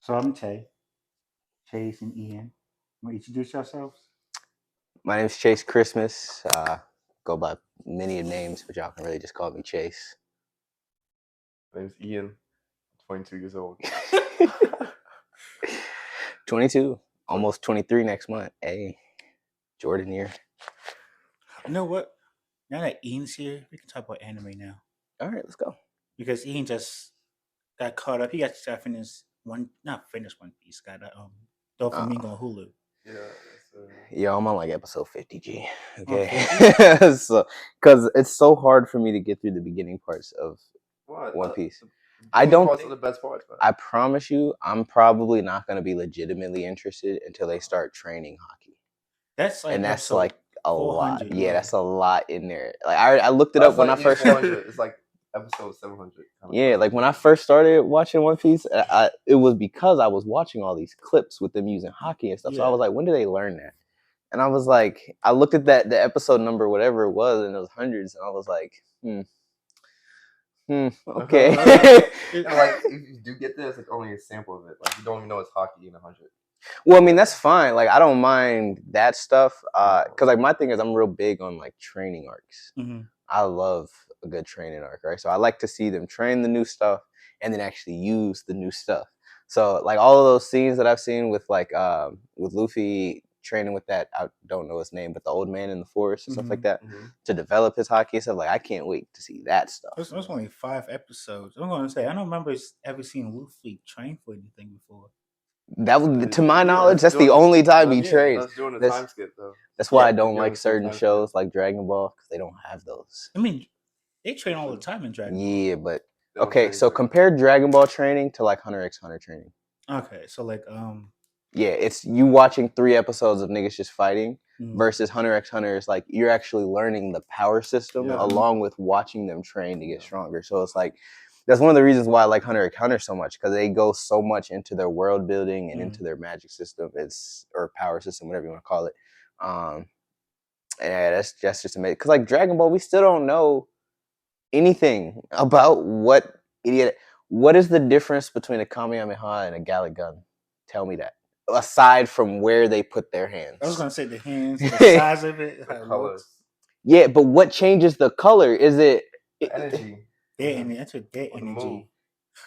So I'm Chase, and Ian. Want to introduce yourselves? My name's Chase Christmas. Go by many names, but y'all can really just call me Chase. My name's Ian, 22 years old. 22, almost 23 next month. Hey, Jordan here. You know what? Now that Ian's here, we can talk about anime now. All right, let's go. Because Ian just got caught up. He got to finish not finish One Piece. Got Doflamingo on Hulu. Yeah. Yo, I'm on like episode 50G. Okay, Okay. so because it's so hard for me to get through the beginning parts of One Piece. I don't. Parts are the best parts. Man. I promise you, I'm probably not gonna be legitimately interested until they start training hockey. That's like a lot. Yeah, that's a lot in there. Like I looked it That's up when like I first. It's like episode 700. Yeah, like when I first started watching One Piece, it was because I was watching all these clips with them using hockey and stuff. So I was like, when did they learn that? And I was like, I looked at the episode number, whatever it was, and it was hundreds, and I was like, okay. Like if you do get this, it's only a sample of it. Like you don't even know it's hockey in 100. Well, I mean that's fine. Like I don't mind that stuff. Cause like my thing is I'm real big on like training arcs. Mm-hmm. I love a good training arc, right? So I like to see them train the new stuff and then actually use the new stuff. So like all of those scenes that I've seen with like with Luffy training with that, I don't know his name, but the old man in the forest and stuff like that to develop his hockey and stuff. Like I can't wait to see that stuff. There's only 5 episodes. I'm going to say I don't remember ever seeing Luffy train for anything before. That was, to my knowledge, that's the only time he trained. That's doing a time skip though. That's why I don't like certain shows like Dragon Ball because they don't have those. I mean, they train all the time in Dragon Ball. Yeah, but okay. So compare Dragon Ball training to like Hunter x Hunter training. Okay, so like yeah, it's you watching 3 episodes of niggas just fighting versus Hunter x Hunter is like you're actually learning the power system along with watching them train to get stronger. So it's like that's one of the reasons why I like Hunter x Hunter so much because they go so much into their world building and into their magic system, or power system, whatever you want to call it. Yeah, that's just amazing. Because like Dragon Ball, we still don't know anything about what is the difference between a Kamehameha and a Gallic gun? Tell me that. Aside from where they put their hands. I was gonna say the hands, the size of it, the colors. Yeah, but what changes the color? Is it energy? That's what their energy.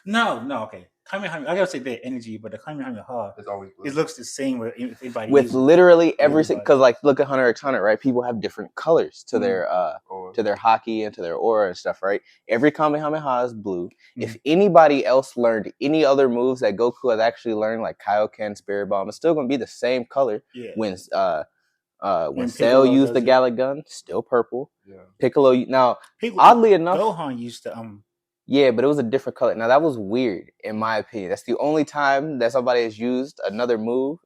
No, okay. Kamehameha, I gotta say their energy, but the Kamehameha is always blue. It looks the same with everybody. With literally everything, because like look at Hunter x Hunter, right? People have different colors to their hockey and to their aura and stuff, right? Every Kamehameha is blue. If anybody else learned any other moves that Goku has actually learned, like Kaioken, Spirit Bomb, it's still gonna be the same color. Yeah. When Cell used the Gallic gun, still purple. Yeah. Piccolo now, oddly enough, Gohan used to Yeah, but it was a different color. Now that was weird, in my opinion. That's the only time that somebody has used another move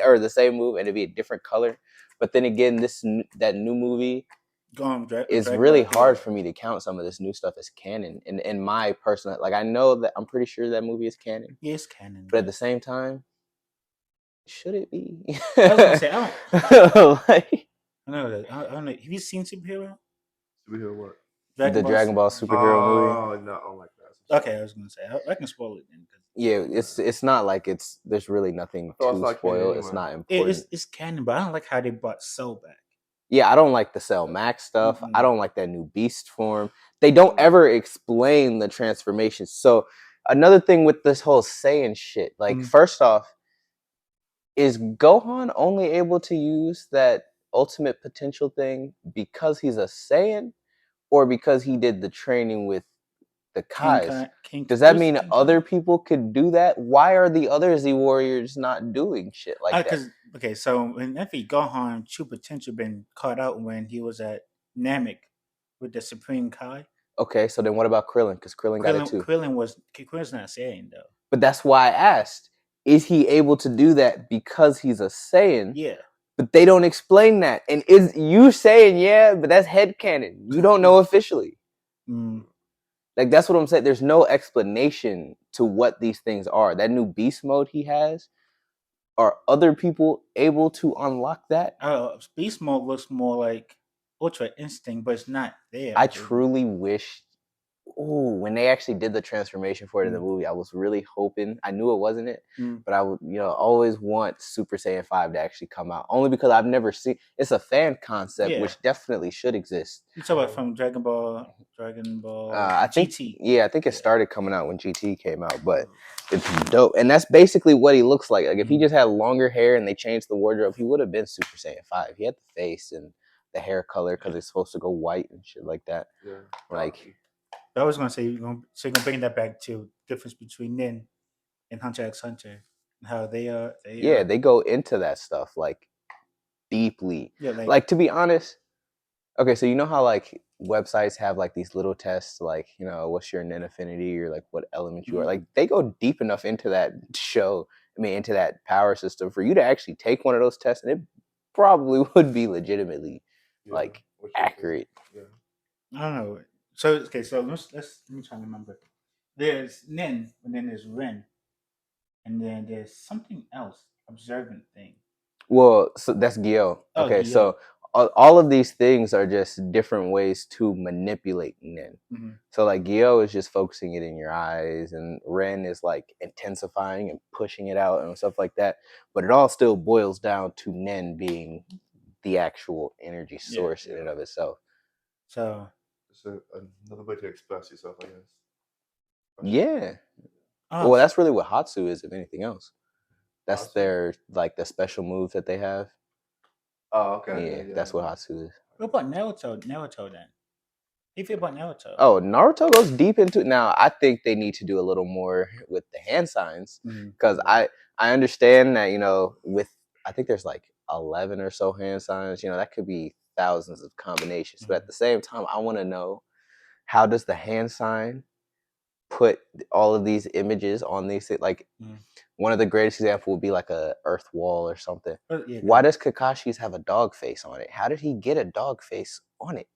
or the same move and it'd be a different color. But then again, that new movie is really hard for me to count some of this new stuff as canon. In my personal, like I know that I'm pretty sure that movie is canon. Yeah, it's canon. But at the same time, should it be? I was gonna say I know that. I don't know. Have you seen Superhero? Superhero what? Dragon Ball superhero movie. Oh no, I don't like that. Okay, I was gonna say I can spoil it then. Yeah, it's not like there's really nothing to spoil. It's not important. It's canon, but I don't like how they brought Cell back. Yeah, I don't like the Cell Max stuff. I don't like that new Beast form. They don't ever explain the transformations. So another thing with this whole Saiyan shit, like first off, is Gohan only able to use that ultimate potential thing because he's a Saiyan? Or because he did the training with the Kais? Does that mean other people could do that? Why are the other Z Warriors not doing shit like that? Okay, so in FE, Gohan true potential been caught out when he was at Namek with the Supreme Kai. Okay, so then what about Krillin? Because Krillin got it too. Krillin's not Saiyan though. But that's why I asked: is he able to do that because he's a Saiyan? Yeah. But they don't explain that. And is you saying, yeah, but that's headcanon. You don't know officially. Like, that's what I'm saying. There's no explanation to what these things are. That new beast mode he has, are other people able to unlock that? Beast mode looks more like Ultra Instinct, but it's not there. I truly wish when they actually did the transformation for it in the movie, I was really hoping. I knew it wasn't it, but I would, always want Super Saiyan 5 to actually come out. Only because I've never seen. It's a fan concept, which definitely should exist. You talk about from Dragon Ball I think, GT. I think it started coming out when GT came out, but it's dope, and that's basically what he looks like. Like if he just had longer hair and they changed the wardrobe, he would have been Super Saiyan 5. He had the face and the hair color because it's supposed to go white and shit like that. Yeah. Like. I was gonna say you're gonna bring that back to difference between Nin and Hunter x Hunter, and how they are. They go into that stuff like deeply. Yeah, like to be honest. Okay, so you know how like websites have like these little tests, like what's your Nin affinity or like what element you are. Like they go deep enough into that show. I mean, into that power system for you to actually take one of those tests, and it probably would be legitimately like accurate. Yeah. I don't know. So okay, so let me try to remember. There's Nin, and then there's Ren, and then there's something else, observant thing. Well, so that's Gyo. Okay, so all of these things are just different ways to manipulate Nin. So like Gyo is just focusing it in your eyes, and Ren is like intensifying and pushing it out and stuff like that. But it all still boils down to Nin being the actual energy source in and of itself. So it's another way to express yourself, I guess. Yeah. Well, that's really what Hatsu is, if anything else. That's their like the special moves that they have. Oh, okay. Yeah, that's what Hatsu is. What about Naruto then? How do you feel about Naruto? Oh, Naruto goes deep into it. Now, I think they need to do a little more with the hand signs because I understand that with I think there's like 11 or so hand signs. That could be thousands of combinations. But at the same time, I want to know, how does the hand sign put all of these images on these, like one of the greatest examples would be like a earth wall or something. Why does Kakashi's have a dog face on it? How did he get a dog face on it?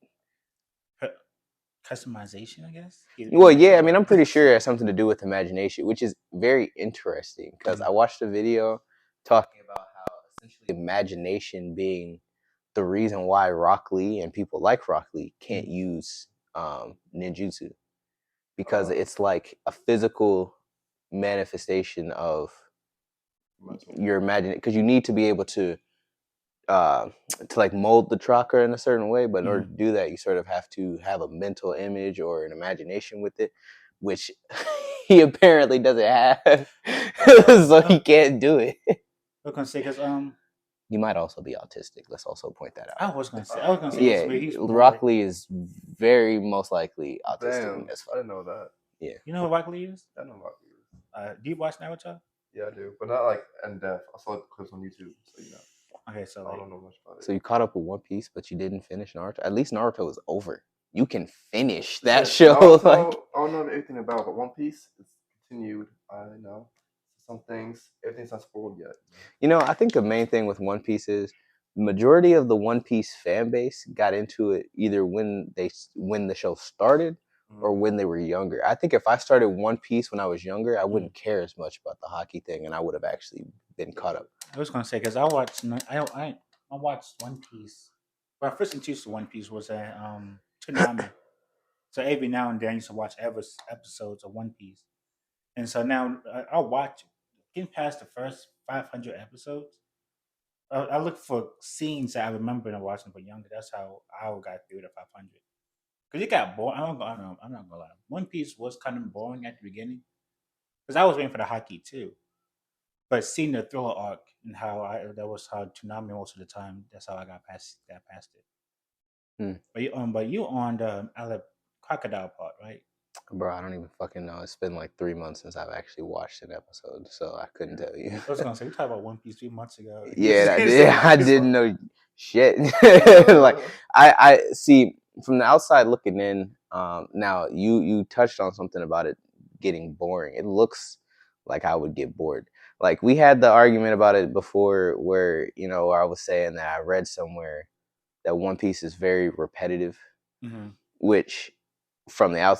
Customization, I guess. Well, yeah, I mean, I'm pretty sure it has something to do with imagination, which is very interesting because I watched a video talking about how essentially imagination being the reason why Rock Lee and people like Rock Lee can't use ninjutsu, because it's like a physical manifestation of your imagination, because you need to be able to like mold the chakra in a certain way, but in order to do that, you sort of have to have a mental image or an imagination with it, which he apparently doesn't have. So he can't do it. I was gonna say because you might also be autistic. Let's also point that out. I was gonna say yeah, Rock Lee is very most likely autistic. Damn, I didn't know that. Yeah, you know who Rock Lee is? I know Rock Lee is. Do you watch Naruto? Yeah, I do, but not like in depth. I saw clips on YouTube, so Okay, so I don't know much about it. So you caught up with One Piece, but you didn't finish Naruto. At least Naruto is over. You can finish that show. Naruto, I don't know anything about it, but One Piece is continued. I know some things. Everything's not spoiled yet. I think the main thing with One Piece is the majority of the One Piece fan base got into it either when the show started or when they were younger. I think if I started One Piece when I was younger, I wouldn't care as much about the hockey thing, and I would have actually been caught up. I was gonna say because I watched One Piece. Well, I first introduced to One Piece was at Toonami. So every now and then I used to watch episodes of One Piece, and so now I'll watch getting past the first 500 episodes. I look for scenes that I remember and watching for younger. That's how I got through the 500. Because it got boring. I'm not gonna lie. One Piece was kind of boring at the beginning because I was waiting for the hockey too. But seeing the thriller arc and that was how Toonami most of the time. That's how I got past it. But you on the crocodile part, right? Bro, I don't even fucking know. It's been like 3 months since I've actually watched an episode, so I couldn't tell you. I was gonna say we talked about One Piece 3 months ago. Yeah, I didn't know shit. Like I see from the outside looking in. Now you touched on something about it getting boring. It looks like I would get bored. Like we had the argument about it before, where I was saying that I read somewhere that One Piece is very repetitive, which from the outside